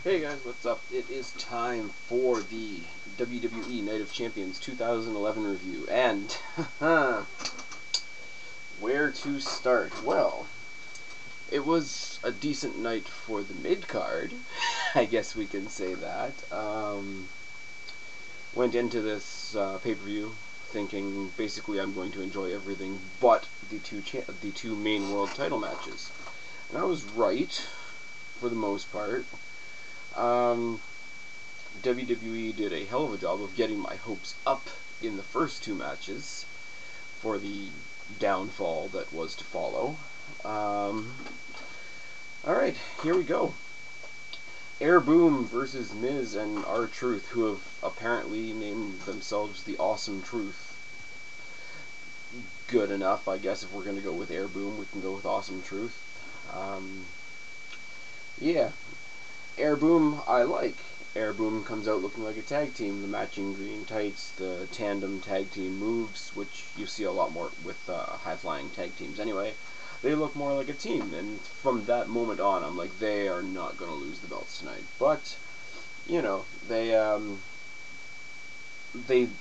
Hey guys, what's up? It is time for the WWE Night of Champions 2011 review, and where to start? Well, it was a decent night for the mid-card, I guess we can say that. Went into this pay-per-view thinking basically I'm going to enjoy everything but the two main world title matches, and I was right for the most part. WWE did a hell of a job of getting my hopes up in the first two matches for the downfall that was to follow. Alright, here we go. Air Boom versus Miz and R Truth, who have apparently named themselves the Awesome Truth. Good enough, I guess. If we're going to go with Air Boom, we can go with Awesome Truth. Yeah. Air Boom, I like. Air Boom comes out looking like a tag team. The matching green tights, the tandem tag team moves, which you see a lot more with high-flying tag teams anyway. They look more like a team, and from that moment on, I'm like, they are not going to lose the belts tonight. But, you know, they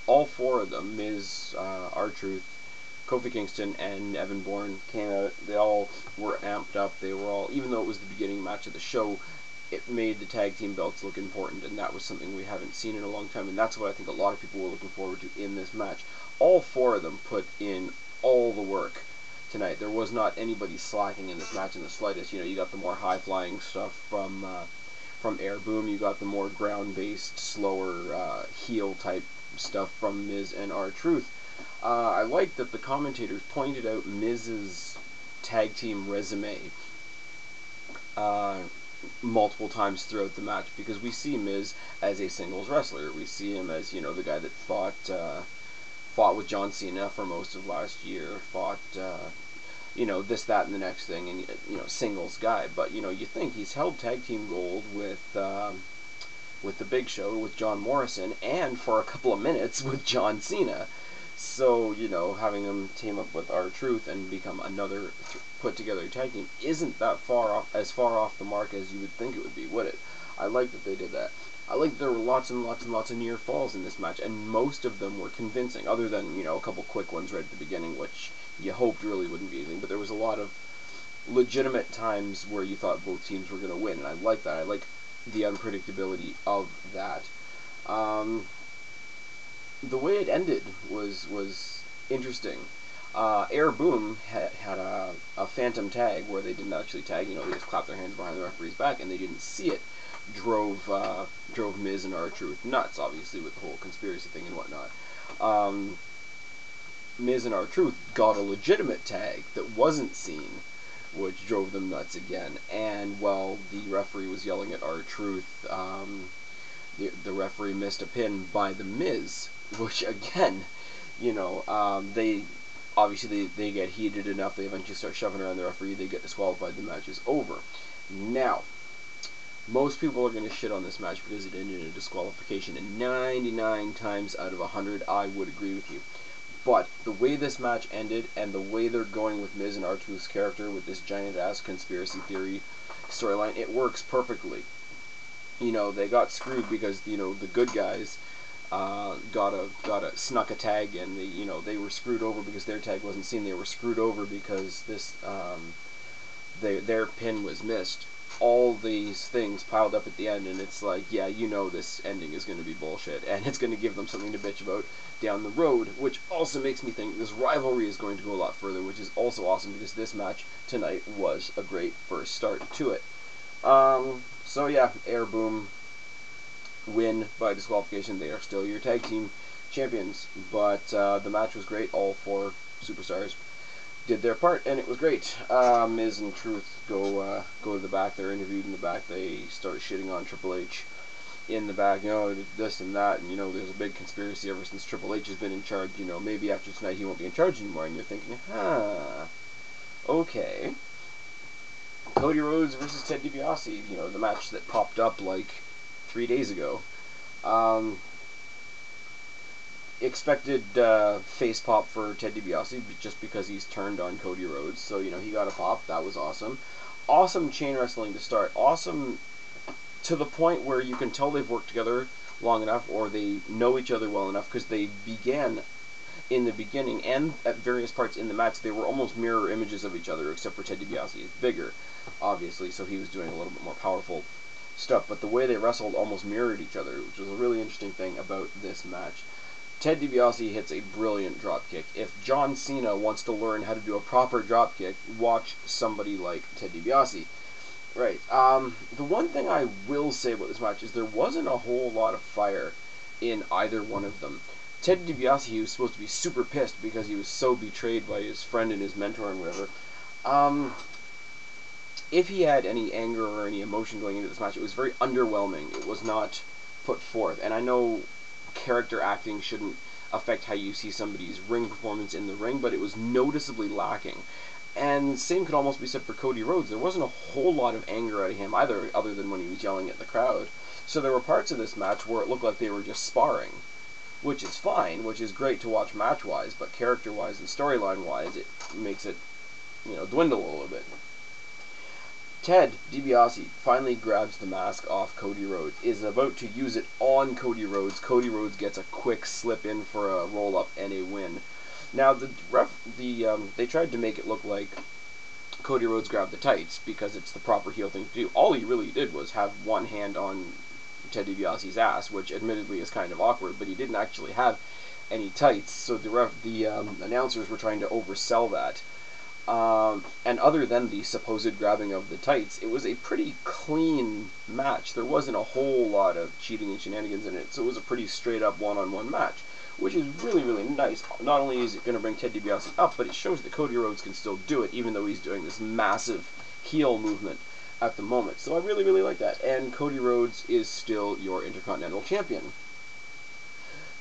all four of them, Miz, R Truth, Kofi Kingston, and Evan Bourne came out. They all were amped up. They were all, even though it was the beginning match of the show, it made the tag team belts look important, and that was something we haven't seen in a long time, and that's what I think a lot of people were looking forward to in this match. All four of them put in all the work tonight. There was not anybody slacking in this match in the slightest. You know, you got the more high-flying stuff from Air Boom, you got the more ground-based, slower, heel-type stuff from Miz and R Truth. I like that the commentators pointed out Miz's tag team resume multiple times throughout the match, because we see Miz as a singles wrestler. We see him as, you know, the guy that fought with John Cena for most of last year, fought you know, this, that, and the next thing, and, you know, singles guy. But, you know, you think he's held tag team gold with the Big Show, with John Morrison, and for a couple of minutes with John Cena. So, you know, having him team up with R Truth and become another put together tag team isn't that far off the mark as you would think it would be, would it? I like that they did that. I like that there were lots and lots and lots of near falls in this match, and most of them were convincing, other than, you know, a couple quick ones right at the beginning, which you hoped really wouldn't be anything, but there was a lot of legitimate times where you thought both teams were going to win, and I like that. I like the unpredictability of that. The way it ended was interesting. Air Boom had a phantom tag where they didn't actually tag. You know, they just clapped their hands behind the referee's back and they didn't see it. Drove Miz and R Truth nuts, obviously, with the whole conspiracy thing and whatnot. Miz and R Truth got a legitimate tag that wasn't seen, which drove them nuts again. And while the referee was yelling at R Truth, the referee missed a pin by the Miz, which again, you know, they get heated enough, they eventually start shoving around the referee, they get disqualified, the match is over. Now, most people are going to shit on this match because it ended in a disqualification, and 99 times out of 100 I would agree with you. But the way this match ended, and the way they're going with Miz and R Truth's character with this giant-ass conspiracy theory storyline, it works perfectly. You know, they got screwed because, you know, the good guys snuck a tag in. You know, they were screwed over because their tag wasn't seen. They were screwed over because this their pin was missed. All these things piled up at the end, and it's like, yeah, you know, this ending is going to be bullshit, and it's going to give them something to bitch about down the road, which also makes me think this rivalry is going to go a lot further, which is also awesome because this match tonight was a great first start to it. So yeah, Air Boom win by disqualification. They are still your tag team champions, but the match was great. All four superstars did their part, and it was great. Miz and Truth go to the back. They're interviewed in the back. They start shitting on Triple H in the back. You know, this and that, and, you know, there's a big conspiracy ever since Triple H has been in charge. You know, maybe after tonight he won't be in charge anymore, and you're thinking, okay. Cody Rhodes versus Ted DiBiase, you know, the match that popped up like 3 days ago. Expected face pop for Ted DiBiase just because he's turned on Cody Rhodes, so, you know, he got a pop. That was awesome. Awesome chain wrestling to start. Awesome to the point where you can tell they've worked together long enough, or they know each other well enough, because they began in the beginning and at various parts in the match, they were almost mirror images of each other, except for Ted DiBiase is bigger, obviously, so he was doing a little bit more powerful stuff, but the way they wrestled almost mirrored each other, which was a really interesting thing about this match. Ted DiBiase hits a brilliant dropkick. If John Cena wants to learn how to do a proper dropkick, watch somebody like Ted DiBiase. Right. The one thing I will say about this match is there wasn't a whole lot of fire in either one of them. Ted DiBiase, he was supposed to be super pissed because he was so betrayed by his friend and his mentor and whatever. If he had any anger or any emotion going into this match, it was very underwhelming. It was not put forth. And I know character acting shouldn't affect how you see somebody's ring performance in the ring, but it was noticeably lacking. And same could almost be said for Cody Rhodes. There wasn't a whole lot of anger out of him either, other than when he was yelling at the crowd. So there were parts of this match where it looked like they were just sparring, which is fine, which is great to watch match-wise, but character-wise and storyline-wise, it makes it, dwindle a little bit. Ted DiBiase finally grabs the mask off Cody Rhodes, is about to use it on Cody Rhodes. Cody Rhodes gets a quick slip in for a roll-up and a win. Now, they tried to make it look like Cody Rhodes grabbed the tights, because it's the proper heel thing to do. All he really did was have one hand on Ted DiBiase's ass, which admittedly is kind of awkward, but he didn't actually have any tights, so the announcers were trying to oversell that. And other than the supposed grabbing of the tights, it was a pretty clean match. There wasn't a whole lot of cheating and shenanigans in it, so it was a pretty straight-up one-on-one match, which is really, really nice. Not only is it going to bring Ted DiBiase up, but it shows that Cody Rhodes can still do it, even though he's doing this massive heel movement at the moment. So I really, really like that. And Cody Rhodes is still your Intercontinental Champion.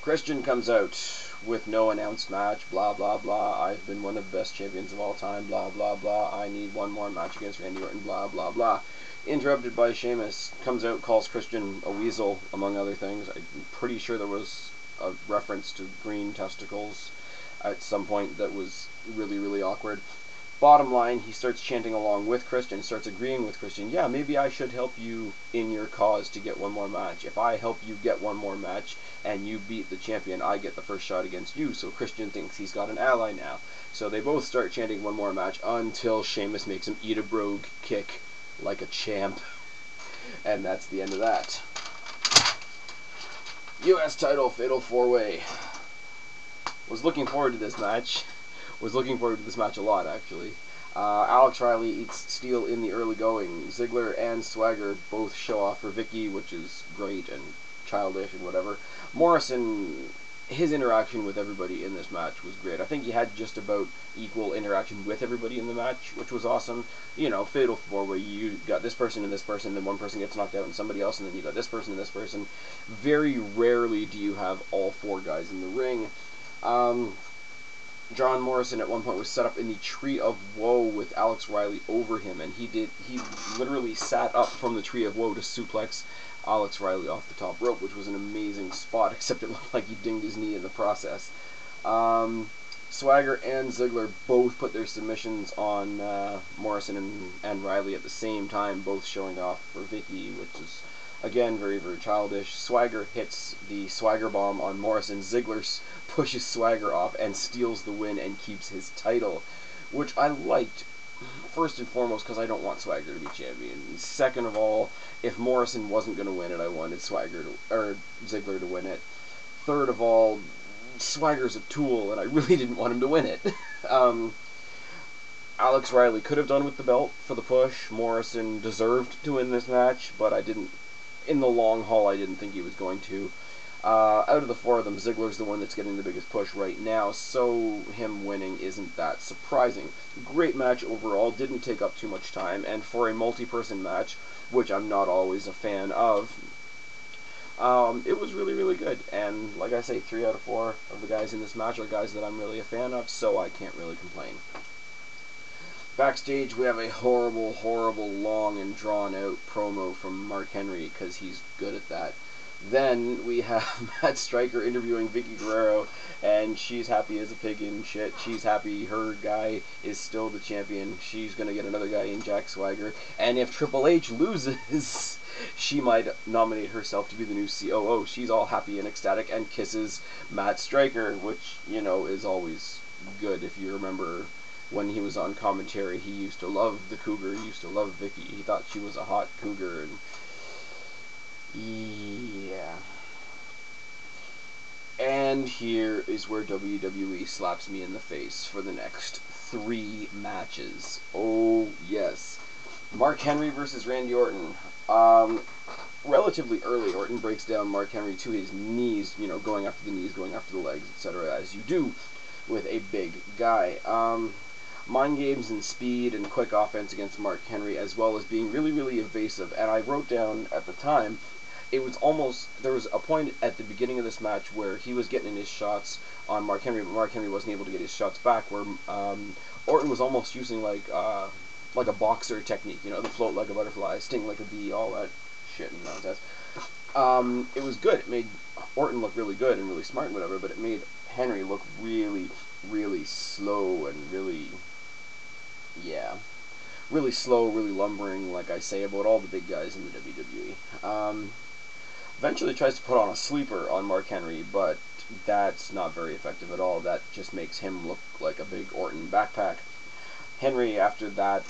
Christian comes out with no announced match, blah, blah, blah. I've been one of the best champions of all time, blah, blah, blah. I need one more match against Randy Orton, blah, blah, blah. Interrupted by Sheamus. Comes out, calls Christian a weasel, among other things. I'm pretty sure there was a reference to green testicles at some point that was really, really awkward. Bottom line, he starts chanting along with Christian, starts agreeing with Christian. Yeah, maybe I should help you in your cause to get one more match. If I help you get one more match and you beat the champion, I get the first shot against you. So Christian thinks he's got an ally now. So they both start chanting one more match until Sheamus makes him eat a brogue kick like a champ. And that's the end of that. U.S. title Fatal 4-Way. Was looking forward to this match. Was looking forward to this match a lot, actually. Alex Riley eats steel in the early going. Ziggler and Swagger both show off for Vicky, which is great and childish and whatever. Morrison, his interaction with everybody in this match was great. I think he had just about equal interaction with everybody in the match, which was awesome. Fatal 4-Way, you got this person and this person, then one person gets knocked out and somebody else, and then you got this person and this person. Very rarely do you have all four guys in the ring. John Morrison at one point was set up in the Tree of Woe with Alex Riley over him, and he literally sat up from the Tree of Woe to suplex Alex Riley off the top rope, which was an amazing spot, except it looked like he dinged his knee in the process. Swagger and Ziggler both put their submissions on Morrison and Riley at the same time, both showing off for Vicky, which is, again, very, very childish. Swagger hits the Swagger bomb on Morrison. Ziggler pushes Swagger off and steals the win and keeps his title, which I liked, first and foremost, because I don't want Swagger to be champion. Second of all, if Morrison wasn't going to win it, I wanted Ziggler to win it. Third of all, Swagger's a tool, and I really didn't want him to win it. Alex Riley could have done with the belt for the push. Morrison deserved to win this match, but I didn't. In the long haul, I didn't think he was going to. Out of the four of them, Ziggler's the one that's getting the biggest push right now, so him winning isn't that surprising. Great match overall, didn't take up too much time, and for a multi-person match, which I'm not always a fan of, it was really, really good. And like I say, 3 out of 4 of the guys in this match are guys that I'm really a fan of, so I can't really complain. Backstage, we have a horrible, horrible, long and drawn-out promo from Mark Henry, because he's good at that. Then we have Matt Striker interviewing Vicky Guerrero, and she's happy as a pig in shit. She's happy her guy is still the champion. She's going to get another guy in Jack Swagger. And if Triple H loses, she might nominate herself to be the new COO. She's all happy and ecstatic and kisses Matt Striker, which, you know, is always good. If you remember when he was on commentary, he used to love the Cougar, he used to love Vicky. He thought she was a hot Cougar, and yeah. And here is where WWE slaps me in the face for the next 3 matches. Oh, yes. Mark Henry versus Randy Orton. Relatively early, Orton breaks down Mark Henry to his knees, you know, going after the knees, going after the legs, etc., as you do with a big guy. Mind games and speed and quick offense against Mark Henry, as well as being really, really evasive. And I wrote down at the time, it was almost, there was a point at the beginning of this match where he was getting in his shots on Mark Henry, but Mark Henry wasn't able to get his shots back, where Orton was almost using like a boxer technique, you know, the float like a butterfly, sting like a bee, all that shit and nonsense. It was good. It made Orton look really good and really smart and whatever, but it made Henry look really, really slow and really, yeah, really slow, really lumbering, like I say about all the big guys in the WWE. Eventually tries to put on a sleeper on Mark Henry, but that's not very effective at all. That just makes him look like a big Orton backpack. Henry, after that,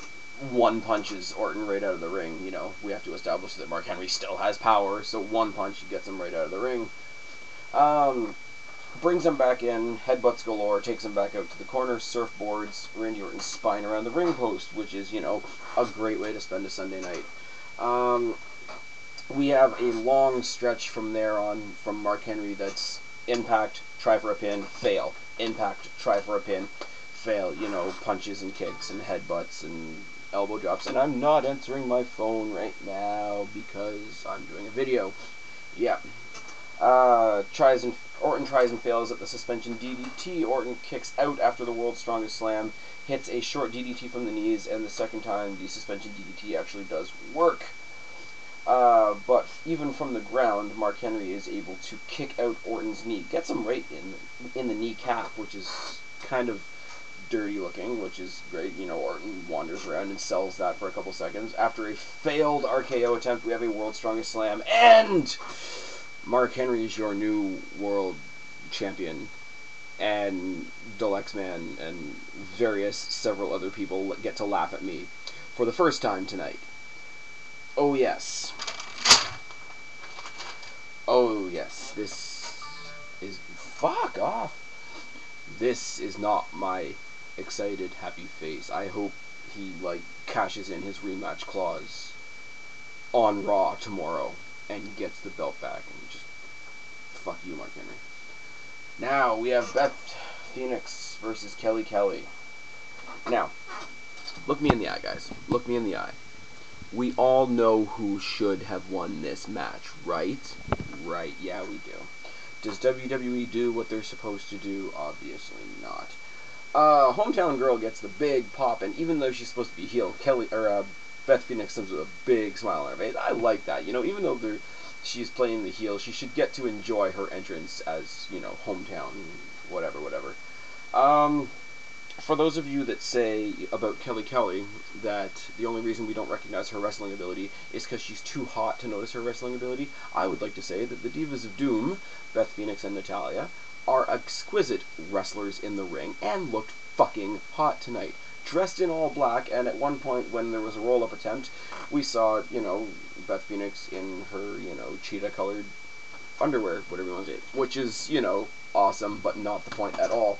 one punches Orton right out of the ring. You know, we have to establish that Mark Henry still has power, so one punch gets him right out of the ring. Brings him back in, headbutts galore, takes him back out to the corner, surfboards Randy Orton's spine around the ring post, which is, you know, a great way to spend a Sunday night. We have a long stretch from there on from Mark Henry that's impact, try for a pin, fail. Impact, try for a pin, fail. You know, punches and kicks and headbutts and elbow drops. And I'm not answering my phone right now because I'm doing a video. Yeah. Orton tries and fails at the suspension DDT. Orton kicks out after the World's Strongest Slam, hits a short DDT from the knees, and the second time the suspension DDT actually does work. But even from the ground, Mark Henry is able to kick out Orton's knee. Gets him right in the kneecap, which is kind of dirty looking, which is great. You know, Orton wanders around and sells that for a couple seconds. After a failed RKO attempt, we have a World's Strongest Slam, and Mark Henry is your new world champion. And Deluxe Man and several other people get to laugh at me for the first time tonight. Oh yes. Oh yes. This is... Fuck off. This is not my excited, happy face. I hope he, like, cashes in his rematch clause on Raw tomorrow and gets the belt back and just... Fuck you, Mark Henry. Now, we have Beth Phoenix versus Kelly Kelly. Now, look me in the eye, guys. Look me in the eye. We all know who should have won this match, right? Right, yeah, we do. Does WWE do what they're supposed to do? Obviously not. Hometown Girl gets the big pop, and even though she's supposed to be heel, Beth Phoenix comes with a big smile on her face. I like that. You know, even though she's playing the heel, she should get to enjoy her entrance as, you know, hometown, whatever. For those of you that say about Kelly Kelly that the only reason we don't recognize her wrestling ability is because she's too hot to notice her wrestling ability, I would like to say that the Divas of Doom, Beth Phoenix and Natalya, are exquisite wrestlers in the ring and looked fucking hot tonight. Dressed in all black, and at one point when there was a roll-up attempt, we saw, you know, Beth Phoenix in her, you know, cheetah-colored underwear, whatever you want to say, which is, you know, awesome, but not the point at all.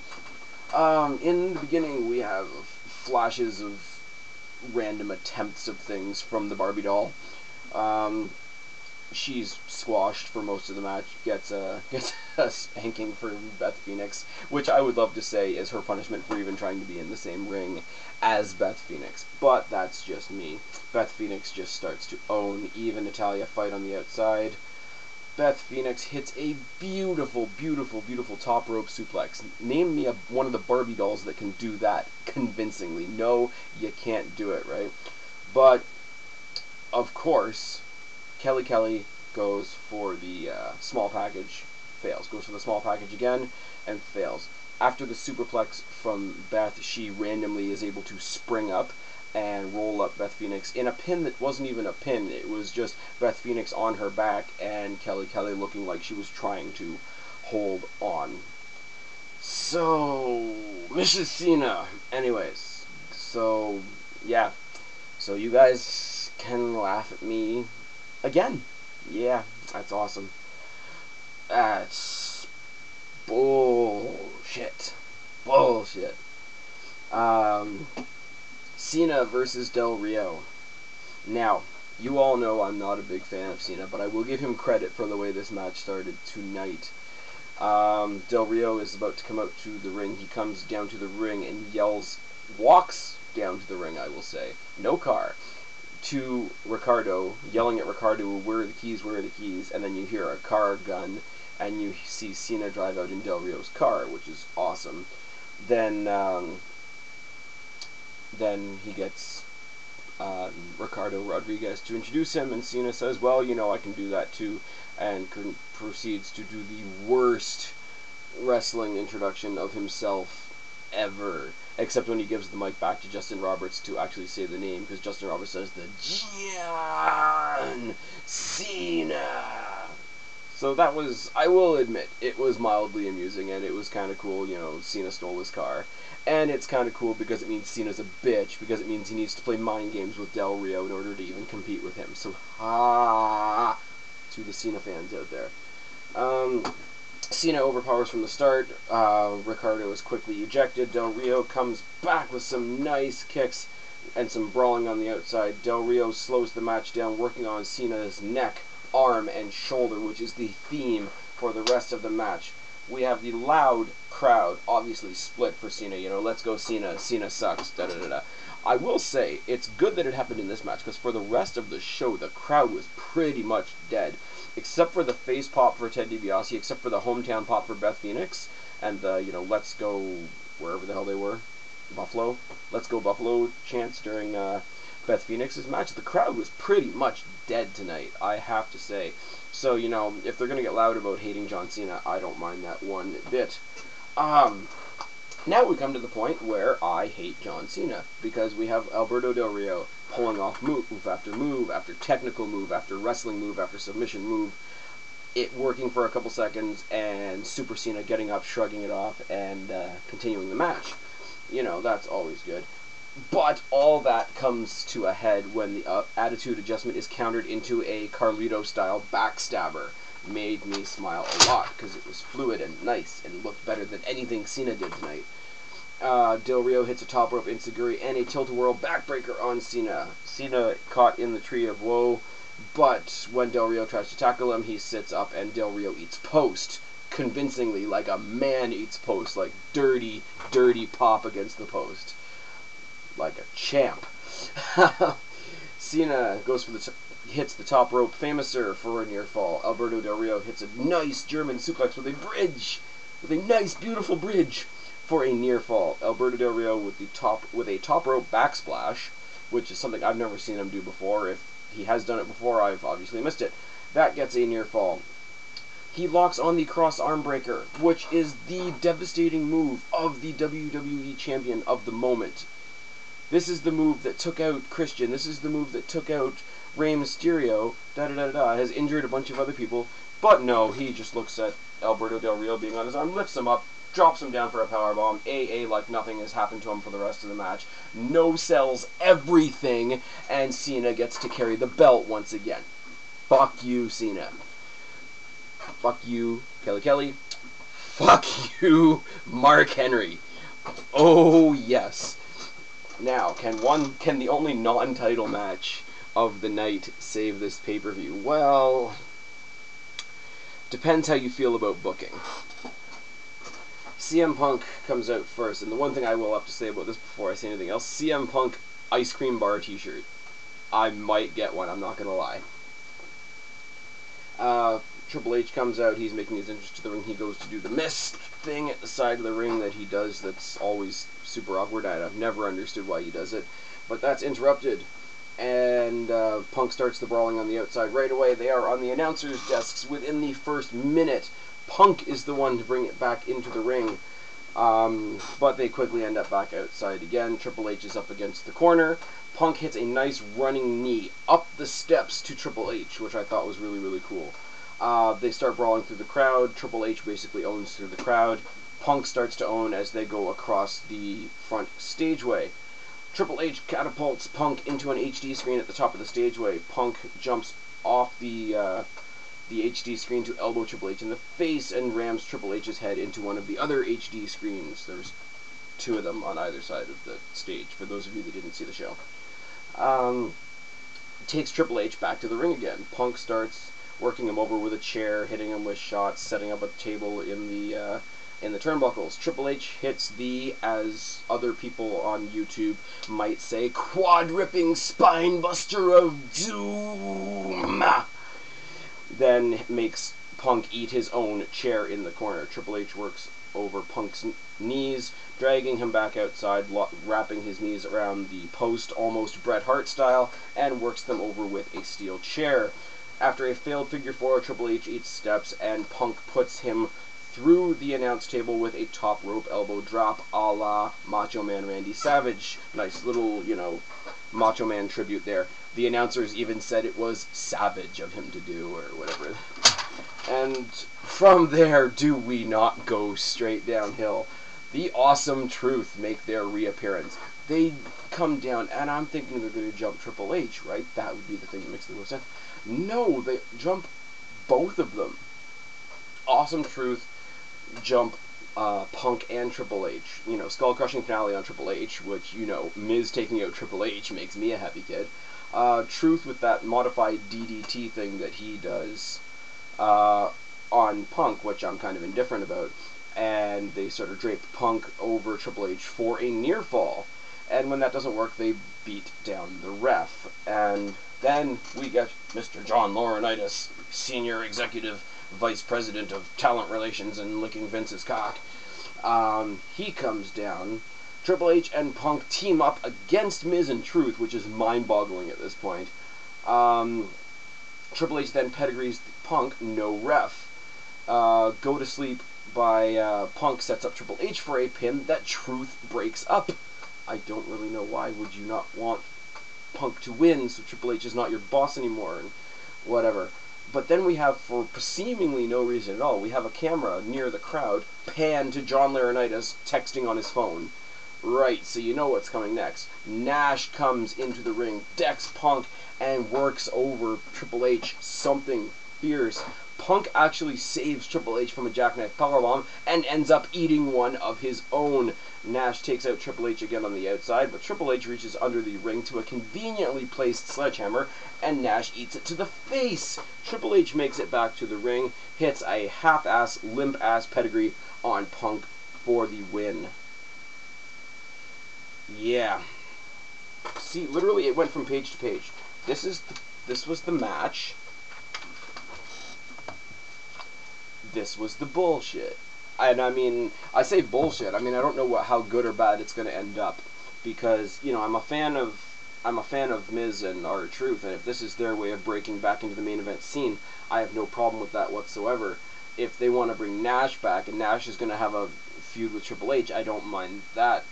In the beginning, we have flashes of random attempts of things from the Barbie doll. She's squashed for most of the match, gets a spanking for Beth Phoenix, which I would love to say is her punishment for even trying to be in the same ring as Beth Phoenix. But that's just me. Beth Phoenix just starts to own even Natalya fight on the outside. Beth Phoenix hits a beautiful top rope suplex. Name me one of the Barbie dolls that can do that convincingly. No, you can't do it, right? But, of course, Kelly Kelly goes for the small package, fails. Goes for the small package again, and fails. After the superplex from Beth, she randomly is able to spring up and roll up Beth Phoenix in a pin that wasn't even a pin. It was just Beth Phoenix on her back and Kelly Kelly looking like she was trying to hold on. So, Mrs. Cena. Anyways, so, yeah. So you guys can laugh at me again. Yeah, that's awesome. That's bullshit. Bullshit. Cena versus Del Rio. Now, you all know I'm not a big fan of Cena, but I will give him credit for the way this match started tonight. Del Rio is about to come out to the ring. He comes down to the ring and walks down to the ring, I will say. No car. To Ricardo, yelling at Ricardo, where are the keys, where are the keys? And then you hear a car gun, and you see Cena drive out in Del Rio's car, which is awesome. Then he gets Ricardo Rodriguez to introduce him, and Cena says, well, you know, I can do that too, and proceeds to do the worst wrestling introduction of himself ever, except when he gives the mic back to Justin Roberts to actually say the name, because Justin Roberts says the John Cena. So that was, I will admit, it was mildly amusing, and it was kind of cool. You know, Cena stole his car. And it's kind of cool because it means Cena's a bitch, because it means he needs to play mind games with Del Rio in order to even compete with him. So, to the Cena fans out there. Cena overpowers from the start. Ricardo is quickly ejected. Del Rio comes back with some nice kicks and some brawling on the outside. Del Rio slows the match down, working on Cena's neck, arm, and shoulder, which is the theme for the rest of the match. We have the loud crowd, obviously split for Cena. You know, let's go Cena. Cena sucks. Da da da da. I will say it's good that it happened in this match, because for the rest of the show, the crowd was pretty much dead, except for the face pop for Ted DiBiase, except for the hometown pop for Beth Phoenix, and the, you know, let's go wherever the hell they were, Buffalo. Let's go Buffalo chants during Beth Phoenix's match. The crowd was pretty much dead tonight, I have to say. So, you know, if they're going to get loud about hating John Cena, I don't mind that one bit. Now we come to the point where I hate John Cena, because we have Alberto Del Rio pulling off move after technical move, after wrestling move, after submission move, it working for a couple seconds, and Super Cena getting up, shrugging it off, and continuing the match. You know, that's always good. But all that comes to a head when the attitude adjustment is countered into a Carlito-style backstabber. Made me smile a lot, because it was fluid and nice, and looked better than anything Cena did tonight. Del Rio hits a top rope enziguri and a tilt-a-whirl backbreaker on Cena. Cena caught in the tree of woe, but when Del Rio tries to tackle him, he sits up and Del Rio eats post, convincingly, like a man eats post, like dirty, dirty pop against the post. Like a champ. Cena goes for hits the top rope famouser for a near fall. Alberto Del Rio hits a nice German suplex with a bridge, with a nice, beautiful bridge for a near fall. Alberto Del Rio with a top rope backsplash, which is something I've never seen him do before. If he has done it before, I've obviously missed it. That gets a near fall. He locks on the cross arm breaker, which is the devastating move of the WWE Champion of the moment. This is the move that took out Christian. This is the move that took out Rey Mysterio. Has injured a bunch of other people. But no, he just looks at Alberto Del Rio being on his arm, lifts him up, drops him down for a powerbomb. Like nothing has happened to him for the rest of the match. No sells everything, and Cena gets to carry the belt once again. Fuck you, Cena. Fuck you, Kelly Kelly. Fuck you, Mark Henry. Oh, yes. Now, can the only non-title match of the night save this pay-per-view? Well, depends how you feel about booking. CM Punk comes out first, and the one thing I will have to say about this before I say anything else, CM Punk ice cream bar t-shirt. I might get one, I'm not gonna lie. Triple H comes out, he's making his entrance to the ring, he goes to do the mist thing at the side of the ring that he does that's always super awkward. I've never understood why he does it, but that's interrupted, and Punk starts the brawling on the outside right away. They are on the announcers' desks within the first minute. Punk is the one to bring it back into the ring. But they quickly end up back outside again. Triple H is up against the corner. Punk hits a nice running knee up the steps to Triple H, which I thought was really, really cool. They start brawling through the crowd. Triple H basically owns through the crowd. Punk starts to own as they go across the front stageway. Triple H catapults Punk into an HD screen at the top of the stageway. Punk jumps off the HD screen to elbow Triple H in the face and rams Triple H's head into one of the other HD screens. There's two of them on either side of the stage, for those of you that didn't see the show. Takes Triple H back to the ring again. Punk starts working him over with a chair, hitting him with shots, setting up a table in the turnbuckles. Triple H hits the, as other people on YouTube might say, quad-ripping spine buster of doom. Then makes Punk eat his own chair in the corner. Triple H works over Punk's knees, dragging him back outside, wrapping his knees around the post, almost Bret Hart style, and works them over with a steel chair. After a failed figure four, Triple H eats steps, and Punk puts him through the announce table with a top rope elbow drop a la Macho Man Randy Savage. Nice little, Macho Man tribute there. The announcers even said it was savage of him to do, or whatever. And from there, do we not go straight downhill? The Awesome Truth make their reappearance. They come down, and I'm thinking they're going to jump Triple H, right? That would be the thing that makes the most sense. No, they jump both of them. Awesome Truth jump Punk and Triple H. Skull crushing finale on Triple H, which, Miz taking out Triple H makes me a happy kid. Truth with that modified DDT thing that he does on Punk, which I'm kind of indifferent about. And they sort of drape Punk over Triple H for a near fall. And when that doesn't work, they beat down the ref. And then we get Mr. John Laurinaitis, Senior Executive Vice President of Talent Relations and licking Vince's cock. He comes down. Triple H and Punk team up against Miz and Truth, which is mind-boggling at this point. Triple H then pedigrees Punk, no ref. Go to sleep by Punk sets up Triple H for a pin that Truth breaks up. I don't really know why would you not want Punk to win, so Triple H is not your boss anymore, and whatever. But then we have, for seemingly no reason at all, we have a camera near the crowd pan to John Laurinaitis texting on his phone. Right, so you know what's coming next. Nash comes into the ring, decks Punk, and works over Triple H. Something fierce. Punk actually saves Triple H from a jackknife powerbomb and ends up eating one of his own. Nash takes out Triple H again on the outside, but Triple H reaches under the ring to a conveniently placed sledgehammer, and Nash eats it to the face. Triple H makes it back to the ring, hits a half-ass, limp-ass pedigree on Punk for the win. Yeah. See, literally it went from page to page. This was the match. This was the bullshit. And I mean, I say bullshit. I mean, I don't know how good or bad it's going to end up, because I'm a fan of Miz and R Truth, and if this is their way of breaking back into the main event scene, I have no problem with that whatsoever. If they want to bring Nash back, and Nash is going to have a feud with Triple H, I don't mind that,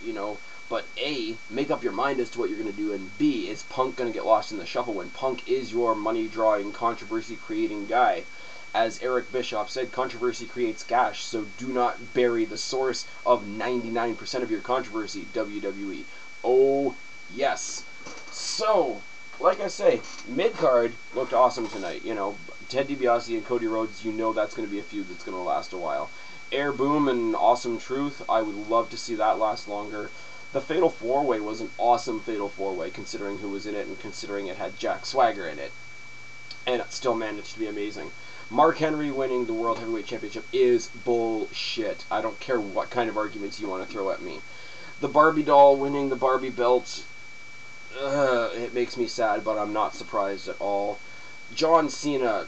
But A, make up your mind as to what you're going to do, and B, is Punk going to get lost in the shuffle when Punk is your money-drawing, controversy-creating guy? As Eric Bischoff said, controversy creates cash, so do not bury the source of 99% of your controversy, WWE. Oh, yes. So, like I say, mid-card looked awesome tonight. Ted DiBiase and Cody Rhodes, that's going to be a feud that's going to last a while. Air Boom and Awesome Truth, I would love to see that last longer. The Fatal 4-Way was an awesome Fatal 4-Way, considering who was in it and considering it had Jack Swagger in it. And it still managed to be amazing. Mark Henry winning the World Heavyweight Championship is bullshit. I don't care what kind of arguments you want to throw at me. The Barbie doll winning the Barbie belt, it makes me sad, but I'm not surprised at all. John Cena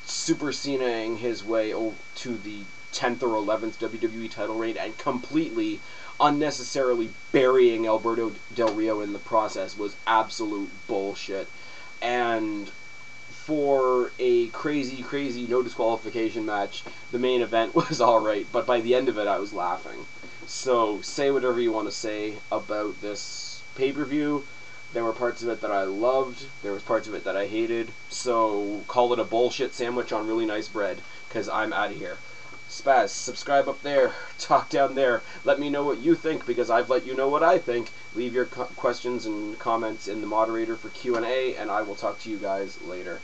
Super Cena-ing his way to the 10th or 11th WWE title reign and completely, unnecessarily burying Alberto Del Rio in the process was absolute bullshit. And for a crazy no disqualification match, the main event was alright, but by the end of it I was laughing. So say whatever you want to say about this pay-per-view. There were parts of it that I loved. There was parts of it that I hated. So call it a bullshit sandwich on really nice bread, because I'm out of here. Spaz, subscribe up there. Talk down there. Let me know what you think, because I've let you know what I think. Leave your questions and comments in the moderator for Q&A, and I will talk to you guys later.